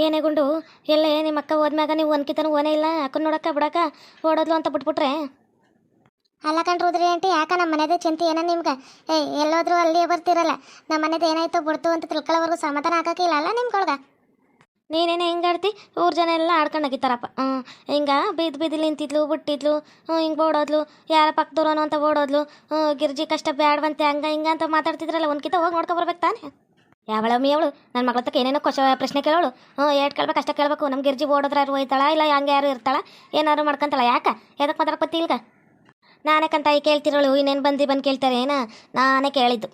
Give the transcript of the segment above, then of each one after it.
ಏನೇ ಗುಂಡು ಎಲ್ಲೇ ನಿಮ್ಮ ಅಕ್ಕ ಹೋದ್ಮ್ಯಾಗ ನೀವು ಒಂದ್ಕಿತನೂ ಓನೇ ಇಲ್ಲ ಅಕ್ಕನ ನೋಡಕ್ಕ ಬಿಡಕ್ಕ ಓಡೋದ್ಲು ಅಂತ ಬಿಟ್ಬಿಟ್ರೆ. ಅಲ್ಲ ಕಂಡ್ರುದ್ರಿ ಆಂಟಿ, ಯಾಕ ನಮ್ಮ ಮನೆದೇ ಚಿಂತೆ ಏನ ನಿಮ್ಗೆ? ಎಲ್ಲೋದ್ರೂ ಅಲ್ಲಿ ಬರ್ತಿರಲ್ಲ. ನಮ್ಮ ಮನೆದು ಏನಾಯ್ತು ಬಿಡ್ತು ಅಂತ ತಿಳ್ಕೊಳ್ಳೋವರೆಗೂ ಸಮಾಧಾನ ಆಗಕ್ಕಿಲ್ಲ ಅಲ್ಲ ನಿಮ್ಗೊಳ್ಗ. ನೀನೇನೇ ಹಿಂಗೆ ಆಡ್ತಿ, ಊರು ಜನ ಎಲ್ಲ ಆಡ್ಕೊಂಡಾಗಿತ್ತಾರಪ್ಪ. ಹಿಂಗೆ ಬಿದ್ದಿಲ್ಲಿ ನಿಂತಿದ್ಲು ಬಿಟ್ಟಿದ್ಲು, ಹಿಂಗೆ ಓಡೋದ್ಲು, ಯಾರ ಪಕ್ಕದವ್ರನು ಅಂತ ಓಡೋದ್ಲು, ಗಿರ್ಜಿ ಕಷ್ಟ ಬ್ಯಾಡ್ವಂತೆ ಹಂಗೆ ಹಿಂಗೆ ಅಂತ ಮಾತಾಡ್ತಿದ್ರಲ್ಲ. ಒಂದ್ಕಿತ ಹೋಗಿ ನೋಡ್ಕೊಬರ್ಬೇಕು ತಾನೆ. ಯಾವಳಮ್ಮಿ ಅವಳು ನನ್ನ ಮಗಳ ತಕ್ಕ ಏನೇನೋ ಪ್ರಶ್ನೆ ಕೇಳೋಳು. ಏಟ್ ಕೇಳ್ಬೇಕು ಅಷ್ಟೇ ಕೇಳಬೇಕು. ನಮ್ಮ ಗಿರ್ಜಿ ಓಡೋದ್ರ ಯಾರು ಹೋಯ್ತಾಳ ಇಲ್ಲ ಹಂಗೆ ಯಾರು ಇರ್ತಾಳ, ಏನಾರು ಮಾಡ್ಕೊಂತಾಳ. ಯಾಕೆ ಎದಕ್ಕೆ ಮಾತಾಡ್ಕೊತಿ ಈಗ? ನಾನೇ ಕಂತಾಯಿ ಕೇಳ್ತಿರೋಳು, ಇನ್ನೇನು ಬಂದು ಕೇಳ್ತಾರೆ ಏನ? ನಾನೇ ಕೇಳಿದ್ದು.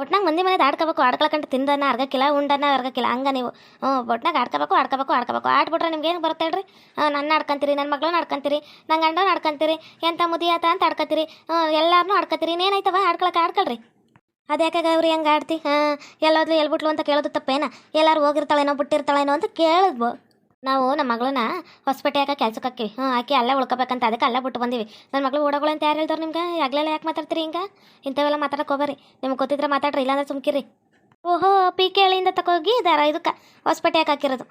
ಒಟ್ನಾಗ ಮಂದಿ ಮನೆದು ಆಡ್ಕೋಬೇಕು. ಆಡ್ಕೊಳಕಂಡು ತಿಂದನ್ನ ಅರ್ಗಕ್ಕಿಲ್ಲ, ಉಂಡನ್ನ ಅರ್ಗಕ್ಕಿಲ್ಲ. ಹಂಗೆ ನೀವು ಒಟ್ನಾಗ ಆಡ್ಕೋಬೇಕು. ಆಡ್ಬಿಟ್ರೆ ನಿಮ್ಗೆ ಏನು ಬರುತ್ತೆ ಹೇಳ್ರಿ? ನನ್ನ ಆಡ್ಕೊಂತೀರಿ, ನನ್ನ ಮಗಳನ್ನ ಆಡ್ಕೊಂತೀರಿ, ನನ್ನ ಗಂಡನ ಆಡ್ಕೊಂತೀರಿ, ಎಂಥ ಮುದಿಯಾತ ಅಂತ ಆಡ್ಕೊತೀರಿ, ಎಲ್ಲಾರನ್ನೂ ಆಡ್ಕೊತೀರಿ. ಇನ್ನೇನಾಯ್ತವ ಆಡ್ಕೊಳ್ರಿ. ಅದ್ಯಾಕೆ ಗೌರಿ ಹಂಗೆ ಆಡ್ತಿ? ಎಲ್ಲೋದ್ಲು ಎಲ್ಬಿಟ್ಲು ಅಂತ ಕೇಳೋದು ತಪ್ಪೇನ? ಎಲ್ಲರೂ ಹೋಗಿರ್ತಾಳೇನೋ ಬಿಟ್ಟಿರ್ತಾಳೇನೋ ಅಂತ ಕೇಳಿದ್ವು. ನಾವು ನಮ್ಮ ಮಗಳನ್ನ ಹೊಸಪೇಟೆ ಯಾಕೆ ಕೆಲ್ಸಕ್ಕೆ ಹಾಕಿ ಆಕೆ ಅಲ್ಲೇ ಉಳ್ಕೋಬೇಕಂತ ಅದಕ್ಕೆ ಅಲ್ಲೇ ಬಿಟ್ಟು ಬಂದೀವಿ. ನನ್ನ ಮಗಳು ಓಡೋಗಳು ಅಂತ ಯಾರು ಹೇಳ್ದವ್ರು ನಿಮ್ಗೆ? ಆಗ್ಲೆಲ್ಲ ಯಾಕೆ ಮಾತಾಡ್ತೀರಿ ಹಿಂಗೆ? ಇಂಥವೆಲ್ಲ ಮಾತಾಡಕ್ಕೆ ಹೋಗ್ಬರಿ. ನಿಮ್ಗೆ ಗೊತ್ತಿದ್ರೆ ಮಾತಾಡ್ರಿ, ಇಲ್ಲಾಂದ್ರೆ ಸುಮ್ಕಿರಿ. ಓಹೋ, ಪಿ ಕೆ ಹಳ್ಳಿಯಿಂದ ತಗೋಗಿ ಇದಕ್ಕೆ ಹೊಸಪೇಟೆ ಯಾಕೆ ಹಾಕಿರೋದು?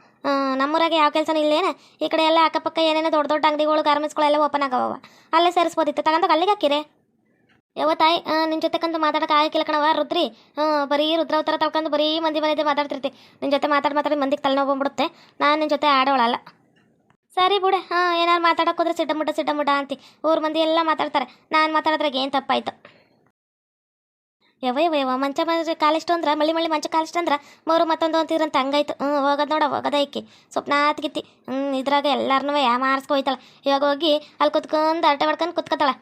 ನಮ್ಮೂರಾಗೆ ಯಾವ ಕೆಲಸನೂ ಇಲ್ಲೇನ? ಈ ಕಡೆ ಎಲ್ಲ ಅಕ್ಕಪಕ್ಕ ಏನೇನೋ ದೊಡ್ಡ ದೊಡ್ಡ ಅಂಗಡಿಗಳು ಗಾರ್ಮೆಂಟ್ಸ್ಗಳೆಲ್ಲ ಓಪನ್ ಆಗವ, ಅಲ್ಲೇ ಸೇರಿಸ್ಬೋದಿತ್ತು. ತಗೊಂಡೋಗಿ ಅಲ್ಲಿಗೆ ಹಾಕಿರಿ. ಯಾವತ್ತಾಯಿ ನಿನ್ನ ಜೊತೆಕಂದು ಮಾತಾಡೋಕೆ ಆಗಿಲ್ಲ ಕಣವ ರುದ್ರಿ. ಬರೀ ರುದ್ರಾವತಾರ ತಳ್ಕೊಂಡು ಬರೀ ಮಂದಿ ಮನೆಯದೇ ಮಾತಾಡ್ತಿರ್ತಿ. ನಿನ್ನ ಜೊತೆ ಮಾತಾಡಿ ಮಂದಿಗೆ ತಲೆನೋವು ಬಂದ್ಬಿಡುತ್ತೆ. ನಾನು ನಿನ್ನ ಜೊತೆ ಆಡೋಳಲ್ಲ. ಸರಿ ಬಿಡೆ. ಏನಾರು ಮಾತಾಡೋಕೆ ಹೋದ್ರೆ ಸಿಡ್ಡ ಮುಡ್ಡ ಅಂತಿ. ಊರು ಮಂದಿ ಎಲ್ಲ ಮಾತಾಡ್ತಾರೆ. ನಾನು ಮಾತಾಡಿದ್ರಾಗ ಏನು ತಪ್ಪಾಯ್ತು? ಯವ ಮಂಚ ಕಾಲಿಷ್ಟು ಅಂದ್ರೆ ಮಳ್ಳಿ ಮಂಚ ಕಾಲಿಷ್ಟು ಅಂದ್ರೆ ಮೂರು ಮತ್ತೊಂದು ಅಂತಿದ್ರಂತ ಹಂಗಾಯ್ತು. ಹೋಗೋದು ಹೋಗೋದ ಇಕ್ಕಿ ಸ್ವಪ್ನಾತ್ಗಿತ್ತಿ. ಇದ್ರಾಗ ಎಲ್ಲಾರನ್ನೂ ಮಾರಿಸ್ಕೊ ಹೋಯ್ತಾಳೆ. ಇವಾಗ ಹೋಗಿ ಅಲ್ಲಿ ಕುತ್ಕೊಂಡು ಅರಟೆ ಮಾಡ್ಕೊಂಡು ಕುತ್ಕೊತಾಳೆ.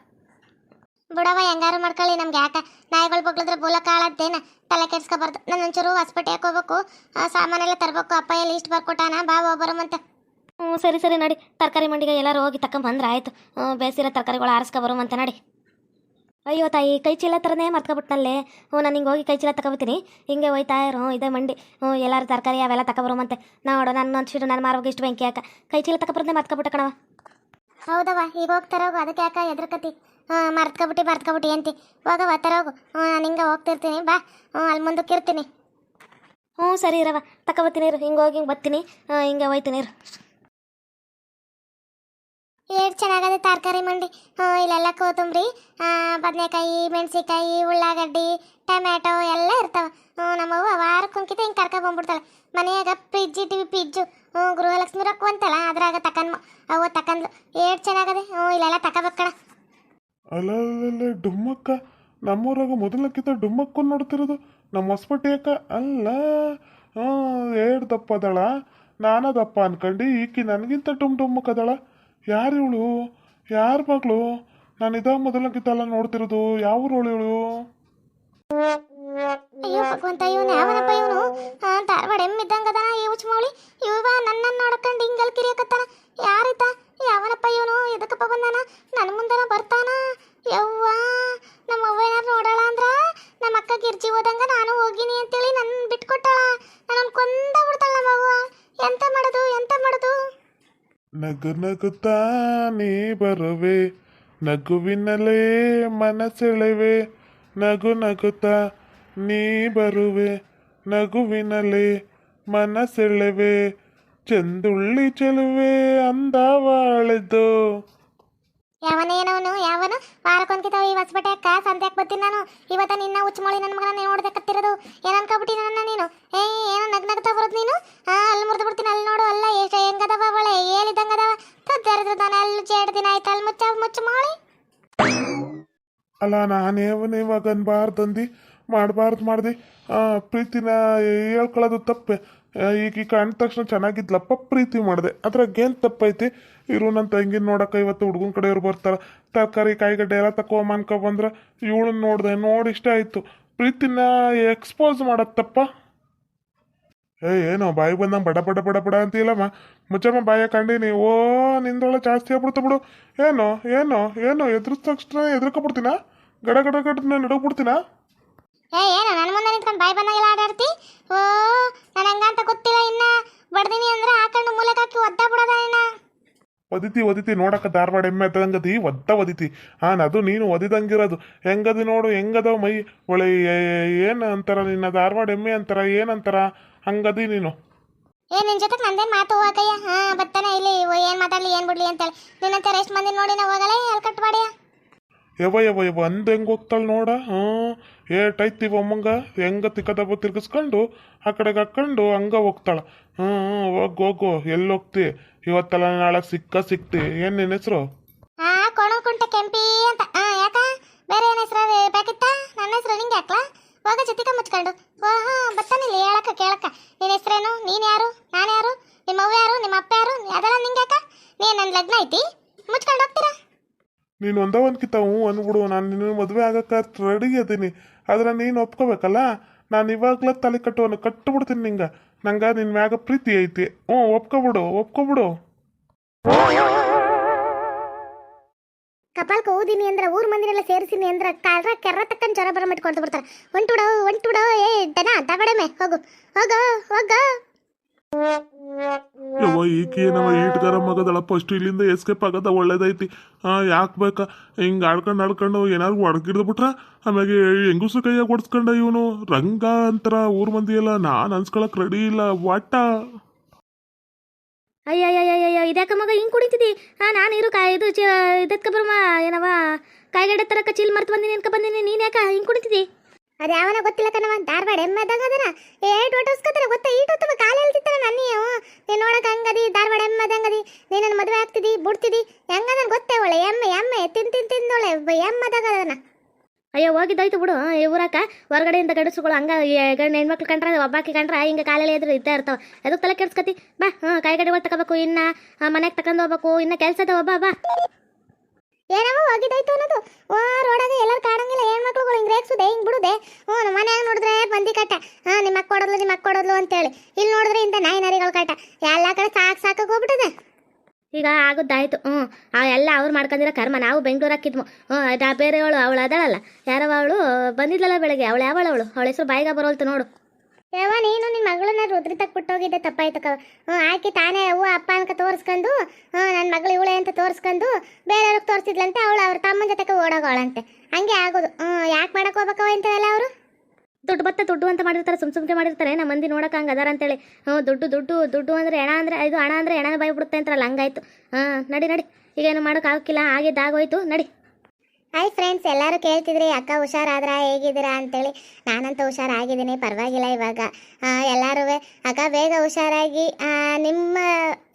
ಬಿಡವ, ಹೆಂಗಾರು ಮಾಡ್ಕೊಳ್ಳಿ. ನಮ್ಗೆ ಯಾಕೆ ನಾಯಿಗಳು ಬಗ್ಳಿದ್ರೆ ಬೋಲ ಕಾಳದ್ದೇನ? ತಲೆ ಕೆಡ್ಸ್ಕೊಬಾರ್ದು. ನಾನು ಒಂಚೂರು ಹೊಸ್ಪೇಟೆಗೆ ಹೋಗ್ಬೇಕು, ಸಾಮಾನೆಲ್ಲ ತರಬೇಕು. ಅಪ್ಪ ಎಲ್ಲಿ ಇಷ್ಟು ಬರ್ಕೊಟ್ಟಾನ, ಬಾ ಬರೋಮಂತ. ಸರಿ ನಡಿ. ತರಕಾರಿ ಮಂಡಿಗೆ ಎಲ್ಲರೂ ಹೋಗಿ ತಕೊಂಬಂದ್ರೆ ಆಯಿತು. ಬೇಸಿರೋ ತರಕಾರಿಗಳು ಆರಿಸ್ಕೊಬರೋಮಂತ ನಡಿ. ಅಯ್ಯೋ ತಾಯಿ, ಕೈ ಚೀಲ ಥರನೇ ಮರ್ತ್ಕೊಬಿಟ್ನಲ್ಲೇ. ನಾನು ಹಿಂಗೆ ಹೋಗಿ ಕೈ ಚೀಲ ತಗೊಬತ್ತೀನಿ. ಹಿಂಗೆ ಹೋಯ್ತಾ ಇರೋ ಇದೇ ಮಂಡಿ. ಎಲ್ಲರೂ ತರಕಾರಿ ಅವೆಲ್ಲ ತಗೊಬರೋಮಂತೆ. ನೋಡು ನನ್ನ ಒಂದ್ಸಿಟ್ಟು ನಾನು ಮಾರೋಗಿ ಇಷ್ಟು ಬೆಂಕಿ ಯಾಕೆ ಕೈ ಚೀಲ ತಗೊಬರೋದೇ ಮರ್ತ್ಕೊಬಿಟ್ಟ ಕಣವ. ಹೌದವ, ಈಗ ಹೋಗ್ತಾರೋಗು. ಅದಕ್ಕೆ ಯಾಕೆ ಎದ್ರಕತಿ? ಮರ್ತ್ಕೊಬಿಟ್ಟು ಅಂತಿ. ಹೋಗವ ತರೋಗು. ನಾನು ಹಿಂಗೆ ಹೋಗ್ತಿರ್ತೀನಿ, ಬಾ. ಅಲ್ಲಿ ಮುಂದಕ್ಕೆ ಇರ್ತೀನಿ. ಸರಿ ಇರವ, ತಗೊಬತ್ತೀನಿ ಇರು. ಹಿಂಗೆ ಹೋಗಿ ಹಿಂಗೆ ಬರ್ತೀನಿ, ಹಿಂಗೆ ಹೋಯ್ತೀನಿ ಇರು. ಎಷ್ಟು ಚೆನ್ನಾಗದೆ ತರಕಾರಿ ಮಂಡಿ. ಇಲ್ಲೆಲ್ಲ ಕೊತ್ತಂಬರಿ, ಬದನೆಕಾಯಿ, ಮೆಣಸಿಕಾಯಿ, ಉಳ್ಳಾಗಡ್ಡಿ, ಟೊಮ್ಯಾಟೊ ಎಲ್ಲ ಇರ್ತಾವೆ. ನಮ್ಮವ್ವ ವಾರಕ್ಕೊಂಕಿತ ಹಿಂಗೆ ಕರ್ಕೊಂಡ್ಬಂದ್ಬಿಡ್ತಾಳೆ. ಮನೆಯಾಗ ಪಿಜ್ಜು ಗೃಹಲಕ್ಷ್ಮಿ ರೊಕ್ಕ ಅಂತಲ್ಲ, ಅದ್ರಾಗ ಅವ್ವ ತಕಂದ್ಲು. ಎಷ್ಟು ಚೆನ್ನಾಗದೆ. ಇಲ್ಲೆಲ್ಲ ತಗೋಬೇಕಣ. ಅಲ್ಲ ಡುಮ್ಮಕ್ಕ, ನಮ್ಮೂರಾಗ ಮೊದಲಕ್ಕಿಂತ ಡುಮ್ಮಕ್ಕ ನೋಡ್ತಿರೋದು ನಮ್ಮ ಹೊಸಪಟ್ಟಿ ಅಕ್ಕ ಅಲ್ಲ. ಏಳು ದಪ್ಪ ಅದಳ, ನಾನ ದಪ್ಪ ಅನ್ಕಂಡು ಈಕಿ ನನಗಿಂತ ಡುಮ್ಮಕ್ಕದಳ. ಯಾರು ಇವಳು? ಯಾರ ಮಗಳು? ನಾನು ಮೊದಲಕ್ಕಿಂತ ಎಲ್ಲ ನೋಡ್ತಿರೋದು. ಯಾವ ಊರು ಇವಳು? ಅಯ್ಯೋ ಭಗವಂತ, ಇವನು ಯಾವನಪ್ಪ? ಇವನು ಧಾರವಾಡ ಎಮ್ಮಿದ್ದಂಗ ಅದಾನ. ಈ ಉಚ್ಮೌಳಿ ಇವ ನನ್ನನ್ನು ನೋಡ್ಕೊಂಡು ಹಿಂಗಲ್ ಕಿರಿಯಕತ್ತಾನ. ಯಾರಿತ? ಯಾವನಪ್ಪ ಇವನು? ಎದಕ್ಕಪ್ಪ ಬಂದಾನ? ನನ್ನ ಮುಂದನ ಬರ್ತಾನ? ಯವ್ವ, ನಮ್ಮ ಅವ್ವ ಏನಾರು ನೋಡೋಳ ಅಂದ್ರ ನಮ್ಮ ಅಕ್ಕ ಗಿರ್ಜಿ ಹೋದಂಗ ನಾನು ಹೋಗಿನಿ ಅಂತೇಳಿ ನನ್ನ ಬಿಟ್ಕೊಟ್ಟಾಳ. ನನ್ನ ಕೊಂದ ಬಿಡ್ತಾಳ ನಮ್ಮವ್ವ. ಎಂತ ಮಾಡೋದು? ನಗುತ್ತಾ ನೀ ಬರುವೆ, ನಗುವಿನಲೇ ಮನಸೆಳೆವೆ. ನಗುತ್ತಾ ನೀ ಬರುವೆ, ನಗುವಿನಲೇ ಮನಸೆಳೆವೆ. ಚಂದುಳ್ಳಿ ಚೆಲುವೆ ಅಂದವಾಳೆದು. ಯಾವನು ವಾರಕ್ಕೊಂದ್ಕಿತ ಈ ಹೊಸಬಟ್ಟೆ ಅಕ್ಕ ಸಂತೆಗೆ ಬರ್ತೀನಿ ನಾನು. ಇವತ್ತ ನಿನ್ನ ಉಚ್ಚಮೊಳಿ ನನ್ನ ಮಗನ ನೋಡ್ದಕತ್ತಿರೋದು. ಏನು ಅನ್ಕೊಬಿಟ್ಟಿ ನನ್ನ ನೀನು? ಏನೋ ನಗ್ತಾ ಬರೋದು ನೀನು? ಅಲ್ಲಿ ಮುರಿದು ಬಿಡ್ತೀನಿ. ಅಲ್ಲಿ ನೋಡು, ಅಲ್ಲ ಎಷ್ಟು ಹೆಂಗದವ ಅವಳೆ, ಏನಿದ್ದಂಗದವ. ತದ್ದರಿದ್ರು ತಾನೆ ಅಲ್ಲಿ ಜೇಡ್ ದಿನ ಆಯ್ತು. ಅಲ್ಲಿ ಮುಚ್ಚಮೊಳಿ. ಅಲ್ಲ, ನಾನೇವನೇ ಇವಾಗ ಅನ್ಬಾರ್ದಂದು ಮಾಡ್ದೆ. ಪ್ರೀತಿನ ಹೇಳ್ಕೊಳ್ಳೋದು ತಪ್ಪೆ. ಈಗ ಕಂಡ ತಕ್ಷಣ ಚೆನ್ನಾಗಿದ್ಲಪ್ಪ, ಪ್ರೀತಿ ಮಾಡಿದೆ. ಅದ್ರಾಗೇನು ತಪ್ಪೈತಿ? ಇರು, ನನ್ನ ತಂಗಿನ ನೋಡಕ್ಕೆ ಇವತ್ತು ಹುಡುಗನ ಕಡೆಯವ್ರು ಬರ್ತಾರೆ. ತರಕಾರಿ ಕಾಯಿಗಡ್ಡೆ ಎಲ್ಲ ತಕೊ ಬಂದ್ರೆ ಇವಳನ್ನ ನೋಡಿ ಇಷ್ಟ ಆಯಿತು. ಪ್ರೀತಿನ ಎಕ್ಸ್ಪೋಸ್ ಮಾಡೋದು ತಪ್ಪ? ಏನೋ ಬಾಯಿ ಬಂದಂಗೆ ಬಡ ಅಂತೀಲಮ್ಮ. ಮುಚ್ಚಮ್ಮ ಬಾಯ ಕಂಡೀನಿ. ನಿಂದೊಳ ಜಾಸ್ತಿ ಆಗ್ಬಿಡ್ತ ಬಿಡು. ಏನೋ ಎದುರಿದ ತಕ್ಷಣ ಎದುರ್ಕೊಬಿಡ್ತೀನ? ಗಡ ನಡಗ್ಬಿಡ್ತೀನ? ಏನೋ ನನ್ನ ಮುಂದೆ ನಿಂತ್ಕೊಂಡು ಬಾಯಿ ಬಂದಂಗೆಲ್ಲ ಆಡಾಡ್ತಿ. ನಾನು ಹಂಗಂತ ಗೊತ್ತಿಲ್ಲ. ಇನ್ನ ಬಡ್ದಿನಿ ಅಂದ್ರೆ ಹಾಕೊಂಡು ಮೂಲಕ್ಕೆ ಹಾಕಿ ಒದ್ದ ಬಿಡೋದ ಇನ್ನ. ಒದಿತಿ ನೋಡಕ್ಕ ಧಾರವಾಡ ಎಮ್ಮೆ ಅದಂಗದಿ ಒದಿತಿ. ಅದು ನೀನು ಒದಿದಂಗಿರೋದು. ಹೆಂಗದಿ ನೋಡು, ಹೆಂಗದವ ಮೈ ಒಳ್ಳೆ. ಏನು ಅಂತಾರ ನಿನ್ನ ಧಾರವಾಡ ಎಮ್ಮೆ ಅಂತಾರ, ಏನಂತಾರ? ಹಂಗದಿ ನೀನು. ನಿನ್ ಜೊತೆಗೆ ನಂದೇನ್ ಮಾತು ಹೋಗಯ್ಯ. ಬರ್ತಾನೆ ಇಲ್ಲಿ ಏನ್ ಮಾತಾಡ್ಲಿ ಏನ್ ಬಿಡ್ಲಿ ಅಂತೇಳಿ ನಿನ್ನಂತ ಎಷ್ಟು ಮಂದಿ ನೋಡಿ ನಾವು ಹೋಗಲ್ಲ ಅಲ್ಲಿ ಕಟ್ ಮಾಡಿಯ. ಯವ ಅಂದ್ ಹೆಂಗೆ ಹೋಗ್ತಾಳೆ ನೋಡ. ಏಟೈತಿ ಅಮ್ಮಂಗ ಹೆಂಗ ತಿಕ್ಕದಬ್ಬ ತಿರ್ಗಿಸ್ಕೊಂಡು ಆ ಕಡೆಗೆ ಹಾಕೊಂಡು ಹಂಗ ಹೋಗ್ತಾಳ. ಹೋಗು ಎಲ್ಲಿ ಹೋಗ್ತಿ ಇವತ್ತಲ್ಲ ನಾಳೆ ಸಿಕ್ತಿ. ಏನು ನಿನ್ನ ಹೆಸರು? ಕೊಣಕುಂಟೆ ಕೆಂಪಿ ಅಂತ. ಯಾಕ ಬೇರೆ ಏನ್ ಹೆಸರು ಬೇಕಿತ್ತ? ನನ್ನ ಹೆಸರು ನಿಂಗೆ ಹಾಕ್ಲಾ? ಹೋಗ ಜೊತೆಗ ಮುಚ್ಕೊಂಡು ಬರ್ತಾನಿಲ್ಲ ಹೇಳಕ್ಕ ಕೇಳಕ್ಕ. ನಿನ್ನ ಹೆಸರೇನು? ನೀನ್ ಯಾರು? ನಾನು ಯಾರು? ನಿಮ್ಮ ಅವ್ವ ಯಾರು? ನಿಮ್ಮ ಅಪ್ಪ ಯಾರು? ಅದೆಲ್ಲ ನಿಂಗೆ ಯಾಕ? ನೀನ್ ನನ್ನ ಲಗ್ನ ಐತಿ ಮುಚ್ಕೊಂಡು ಹೋಗ್ತೀರಾ? ನೀನು ಒಂದಕ್ಕಿಂತ ಅಂದ್ಬಿಡು. ನಾನು ನಿನ್ನ ಮದುವೆ ಆಗಕ್ಕೆ ರೆಡಿ ಅದೀನಿ. ಆದ್ರೆ ನೀನು ಒಪ್ಕೋಬೇಕಲ್ಲ. ನಾನು ಇವಾಗಲೇ ತಲೆ ಕಟ್ಟುಬಿಡ್ತೀನಿ ನಿಂಗೆ. ನಂಗೆ ನಿನ್ನ ಮ್ಯಾಗ ಪ್ರೀತಿ ಐತಿ. ಒಪ್ಕೊಬಿಡು. ಕಪಾಲ್ಕ ಊದಿನಿ ಅಂದ್ರ ಊರ್ ಮಂದಿನೆಲ್ಲ ಸೇರಿಸಿನಿ ಅಂದ್ರ ಕಾಲ್ರ ಕೆರ್ರ ತಕ್ಕನ್ ಜ್ವರ ಬರ ಮಟ್ಕೊಳ್ತಾ ಬಿಡ್ತಾರ. ಹೊಂಟುಬಿಡೋ ಏ ದನ ತಗಡಮೆ ಹೋಗು. ಯವ್ವ ಈಕೆ ನಮ್ಮ ಈಟ್ಗಾರ ಮಗದಳ. ಫಸ್ಟ್ ಇಲ್ಲಿಂದ ಎಸ್ಕೇಪ್ ಆಗದ ಒಳ್ಳೇದೈತಿ. ಯಾಕೆ ಬೇಕಾ ಹಿಂಗೆ ಆಡ್ಕೊಂಡು ಏನಾದ್ರು ಹೊಡ್ಗಿಡ್ದು ಬಿಟ್ರ ಆಮ್ಯಾಗೆ ಹೆಂಗುಸು ಕೈಯಾಗ ಹೊಡ್ಸ್ಕೊಂಡ ಇವನು ರಂಗ ಅಂತಾರ ಊರ್ ಮಂದಿ ಎಲ್ಲ. ನಾನು ಅನ್ಸ್ಕೊಳಕ್ ರೆಡಿ ಇಲ್ಲ ವಾಟ. ಅಯ್ಯಯ್ಯಯ್ಯಯ್ಯೋ ಇದ್ಯಾಕ ಮಗ ಹಿಂಗೆ ಕುಡಿತಿದ್ದಿ? ನಾನು ಇರು ಇದು ಇದಕ್ಕೆ ಬರಮ್ಮ ಏನವ ಕಾಯಿಗಡೆ ತರಕ ಚೀಲ್ ಮರ್ತು ಬಂದಿನಿ ಅನ್ಕ ಬಂದಿನಿ. ನೀನು ಯಾಕ ಹಿಂಗೆ ಕುಡಿತಿದ್ದಿ? ಅದು ಯಾವನ ಗೊತ್ತಿಲ್ಲ ಕಣವ. ಧಾರವಾಡ ಎಮ್ಮೆದಾಗ ಅದನ ಏಟ್ ಒಟ್ಟಸ್ಕೊತಾರ ಗೊತ್ತಾ? ಈಟೊತ್ತವ ಕಾಲ ಹೇಳ್ತಿತ್ತಾರ ನನ್ನ. ನೀನು ನೋಡಕ್ ಹಂಗದಿ ಧಾರವಾಡ ಎಮ್ಮೆದಂಗದಿ. ನೀನು ನನ್ನ ಮದುವೆ ಆಗ್ತಿದಿ ಬಿಡ್ತಿದಿ ಹೆಂಗದ ಗೊತ್ತೇ? ಒಳ್ಳೆ ಎಮ್ಮೆ ತಿಂದೊಳೆ ಎಮ್ಮದಾಗ ಅದನ. ಅಯ್ಯೋ ಹೋಗಿದ್ದಾಯ್ತು ಬಿಡು. ಊರಾಕ ಹೊರಗಡೆಯಿಂದ ಗಂಡಸುಗಳು ಹಂಗ ಗಂಡು ಹೆಣ್ಮಕ್ಳು ಕಂಡ್ರೆ ಒಬ್ಬಾಕಿ ಕಂಡ್ರೆ ಹಿಂಗೆ ಕಾಲಲ್ಲಿ ಎದುರು ಇದ್ದೇ ಇರ್ತಾವೆ. ಅದಕ್ಕೆ ತಲೆ ಕೆಡ್ಸ್ಕತಿ ಬಾ. ಕಾಯಿಗಡೆಗಳು ತಗೋಬೇಕು, ಇನ್ನು ಮನೆಗೆ ತಗೊಂಡು ಹೋಗ್ಬೇಕು, ಇನ್ನು ಕೆಲಸದ ಬಾ. ಏನವ ಹೋಗಿದ್ದಾಯ್ತು ಅನ್ನೋದು? ರೋಡಾಗ ಎಲ್ಲರೂ ಕಾಣಂಗಿಲ್ಲ ಹೆಣ್ಮಕ್ಳುಗಳು ಹಿಂಗೆ ರೇಗ್ಸುದೆ ಹಿಂಗೆ ಬಿಡುದೆ. ಮನ್ಯಾಗ ನೋಡಿದ್ರೆ ಬಂದಿ ಕಟ್ಟ. ನಿಮ್ಮ ಅಕ್ಕ ಕೊಡೋದ್ಲು ಅಂತೇಳಿ. ಇಲ್ಲಿ ನೋಡಿದ್ರೆ ಇಂಥ ನಾಯಿ ನರಿಗಳು ಕಟ್ಟ. ಎಲ್ಲ ಕಡೆ ಸಾಕಾಗಿ ಹೋಗ್ಬಿಟ್ಟದೆ. ಈಗ ಆಗೋದಾಯ್ತು. ಎಲ್ಲ ಅವ್ರು ಮಾಡ್ಕೊಂಡಿರೋ ಕರ್ಮ. ನಾವು ಬೆಂಗಳೂರು ಹಾಕಿದ್ವು. ಬೇರೆಯವಳು ಅವಳು ಅದಳಲ್ಲ ಯಾರವ ಅವಳು ಬಂದಿದ್ಲಲ್ಲ ಬೆಳಗ್ಗೆ. ಅವಳ ಹೆಸರು ಬಾಯಿಗ ಬರೋಲ್ತು ನೋಡು. ನೀನು ನಿನ್ನ ಮಗಳನ್ನ ರುದ್ರಿ ತಕ್ಬಿಟ್ಟೋಗಿದ್ದೆ ತಪ್ಪಾಯ್ತಕ್ಕ. ಆಕೆ ತಾನೇ ಅವ್ವ ಅಪ್ಪ ಅನ್ಕ ತೋರಿಸ್ಕೊಂಡು ನನ್ನ ಮಗಳು ಇವಳೆ ಅಂತ ತೋರಿಸ್ಕೊಂಡು ಬೇರೆಯವ್ರಿಗೆ ತೋರಿಸಿದ್ಲಂತೆ. ಅವಳು ಅವ್ರ ತಮ್ಮನ ಜೊತೆಗೆ ಓಡೋಗೋಳಂತೆ. ಹಂಗೆ ಆಗೋದು. ಯಾಕೆ ಮಾಡಕ್ಕೆ ಹೋಗ್ಬೇಕವ ಇಂಥವೆಲ್ಲ ಅವರು? ದುಡ್ಡು ಅಂತ ಮಾಡಿರ್ತಾರೆ. ಸುಮ್ಕೆ ಮಾಡಿರ್ತಾರೆ. ನಮ್ಮ ಮಂದಿ ನೋಡಕ್ಕೆ ಹಂಗೆ ಅದಾರ ಅಂತೇಳಿ. ದುಡ್ಡು ಅಂದರೆ ಹಣ ಅಂದರೆ ಹೆಣ ಬಾಯಿ ಬಿಡುತ್ತೆ ಅಂತಾರಲ್ಲ ಹಂಗಾಯ್ತು. ನಡಿ ಈಗೇನು ಮಾಡೋಕ್ಕಾಗಿಲ್ಲ. ಆಗಿದ್ದಾಗೋಯ್ತು ನಡಿ. ಹಾಯ್ ಫ್ರೆಂಡ್ಸ್, ಎಲ್ಲರೂ ಕೇಳ್ತಿದ್ರಿ ಅಕ್ಕ ಹುಷಾರಾದ್ರ ಹೇಗಿದ್ದೀರಾ ಅಂತೇಳಿ. ನಾನಂತೂ ಹುಷಾರಾಗಿದ್ದೀನಿ, ಪರವಾಗಿಲ್ಲ ಇವಾಗ. ಎಲ್ಲರೂ ಅಕ್ಕ ಬೇಗ ಹುಷಾರಾಗಿ ನಿಮ್ಮ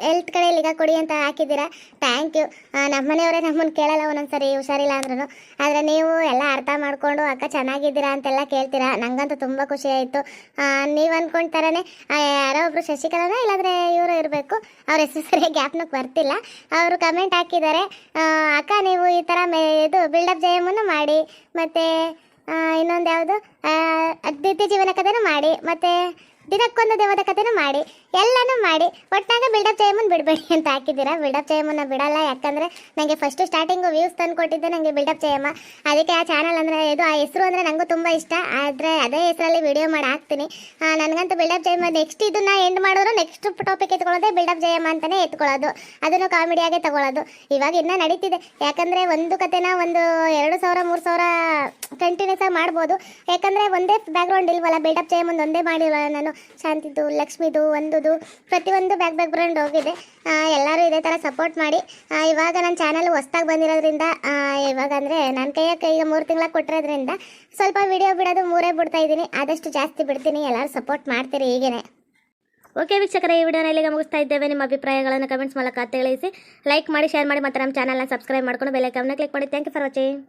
ಹೆಲ್ತ್ ಕಡೆ ಲಿಗ ಕೊಡಿ ಅಂತ ಹಾಕಿದ್ದೀರಾ. Thank you. ನಮ್ಮ ಮನೆಯವರೇ ನಮ್ಮನ್ನು ಕೇಳಲ್ಲ ಒಂದೊಂದ್ಸರಿ ಹುಷಾರಿಲ್ಲ ಅಂದ್ರೂ. ಆದರೆ ನೀವು ಎಲ್ಲ ಅರ್ಥ ಮಾಡಿಕೊಂಡು ಅಕ್ಕ ಚೆನ್ನಾಗಿದ್ದೀರಾ ಅಂತೆಲ್ಲ ಕೇಳ್ತೀರಾ. ನನಗಂತೂ ತುಂಬ ಖುಷಿ ಆಯಿತು. ನೀವು ಅಂದ್ಕೊಂಡ ಥರನೇ ಯಾರೋ ಒಬ್ಬರು ಶಶಿಕಲಾನ ಇಲ್ಲಾಂದರೆ ಇವರು ಇರಬೇಕು, ಅವ್ರ ಹೆಸರು ಸರಿಯಾಗಿ ಜ್ಞಾಪನಕ್ಕೆ ಬರ್ತಿಲ್ಲ. ಅವರು ಕಮೆಂಟ್ ಹಾಕಿದ್ದಾರೆ, ಅಕ್ಕ ನೀವು ಈ ಥರ ಇದು ಬಿಲ್ಡಪ್ ಜಯಮನ್ನು ಮಾಡಿ, ಮತ್ತು ಇನ್ನೊಂದು ಯಾವುದು ಅದ್ವಿತೀಯ ಜೀವನ ಕಥೆನೂ ಮಾಡಿ, ಮತ್ತು ದಿನಕ್ಕೊಂದು ದೇವದ ಕಥೆನೂ ಮಾಡಿ, ಎಲ್ಲನೂ ಮಾಡಿ. ಒಟ್ಟಾಗ ಬಿಲ್ಡಪ್ ಜಯಮನ್ ಬಿಡಬೇಡಿ ಅಂತ ಹಾಕಿದ್ದೀರಾ. ಬಿಲ್ಡಪ್ ಜಯಮನ್ನ ಬಿಡಲ್ಲ. ಯಾಕಂದರೆ ನನಗೆ ಫಸ್ಟು ಸ್ಟಾರ್ಟಿಂಗು ವ್ಯೂಸ್ ತಂದು ಕೊಟ್ಟಿದ್ದೆ ನನಗೆ ಬಿಲ್ಡಪ್ ಜಯಮ್ಮ. ಅದಕ್ಕೆ ಆ ಚಾನಲ್ ಅಂದರೆ ಇದು ಆ ಹೆಸರು ಅಂದರೆ ನನಗೂ ತುಂಬ ಇಷ್ಟ. ಆದರೆ ಅದೇ ಹೆಸರಲ್ಲಿ ವಿಡಿಯೋ ಮಾಡಿ ಹಾಕ್ತೀನಿ. ನನಗಂತೂ ಬಿಲ್ಡಪ್ ಜಯಮ್ಮ ನೆಕ್ಸ್ಟ್ ಇದನ್ನು ಎಂಡ್ ಮಾಡಿದ್ರು ನೆಕ್ಸ್ಟ್ ಟಾಪಿಕ್ ಎತ್ಕೊಳ್ಳೋದೇ ಬಿಲ್ಡಪ್ ಜಯಮ್ಮ ಅಂತಲೇ ಎತ್ಕೊಳ್ಳೋದು. ಅದನ್ನು ಕಾಮಿಡಿಯಾಗೆ ತಗೊಳ್ಳೋದು. ಇವಾಗ ಇನ್ನೂ ನಡೀತಿದೆ. ಯಾಕಂದರೆ ಒಂದು ಕಥೆನ ಒಂದು 2,000 3,000 ಕಂಟಿನ್ಯೂಸ್ ಆಗಿ ಮಾಡ್ಬೋದು. ಯಾಕಂದರೆ ಒಂದೇ ಬ್ಯಾಕ್ಗ್ರೌಂಡ್ ಇಲ್ವಲ್ಲ. ಬಿಲ್ಡಪ್ ಜಯಮ್ಮಂದು ಒಂದೇ ಮಾಡಿಲ್ಲ ನಾನು. ಶಾಂತಿದು, ಲಕ್ಷ್ಮಿದು, ಒಂದುದು ಪ್ರತಿಯೊಂದು ಬ್ಯಾಕ್ಗ್ರೌಂಡ್ ಹೋಗಿದೆ. ಎಲ್ಲರೂ ಇದೇ ಥರ ಸಪೋರ್ಟ್ ಮಾಡಿ. ಇವಾಗ ನನ್ನ ಚಾನಲ್ ಹೊಸ್ದಾಗಿ ಬಂದಿರೋದ್ರಿಂದ ಇವಾಗ ಅಂದರೆ ನನ್ನ ಕೈಯಾಗ ಈಗ 3 ತಿಂಗಳ ಕೊಟ್ಟಿರೋದ್ರಿಂದ ಸ್ವಲ್ಪ ವಿಡಿಯೋ ಬಿಡೋದು 3 ಬಿಡ್ತಾ ಇದ್ದೀನಿ. ಆದಷ್ಟು ಜಾಸ್ತಿ ಬಿಡ್ತೀನಿ. ಎಲ್ಲರೂ ಸಪೋರ್ಟ್ ಮಾಡ್ತೀರಿ ಹೀಗೇನೆ. ಓಕೆ ವೀಕ್ಷಕರೇ, ಈ ವಿಡಿಯೋನ ಇಲ್ಲಿಗೆ ಮುಗಿಸ್ತಾ ಇದ್ದೇವೆ. ನಿಮ್ಮ ಅಭಿಪ್ರಾಯಗಳನ್ನು ಕಮೆಂಟ್ಸ್ ಮೂಲಕ ತಿಳಿಸಿ, ಲೈಕ್ ಮಾಡಿ, ಶೇರ್ ಮಾಡಿ, ಮತ್ತು ನಮ್ಮ ಚಾನಲ್ನ ಸಬ್ಸ್ಕ್ರೈಬ್ ಮಾಡ್ಕೊಂಡು ಬೆಲ್ ಐಕಾನ್ನ ಕ್ಲಿಕ್ ಮಾಡಿ. Thank you for watching.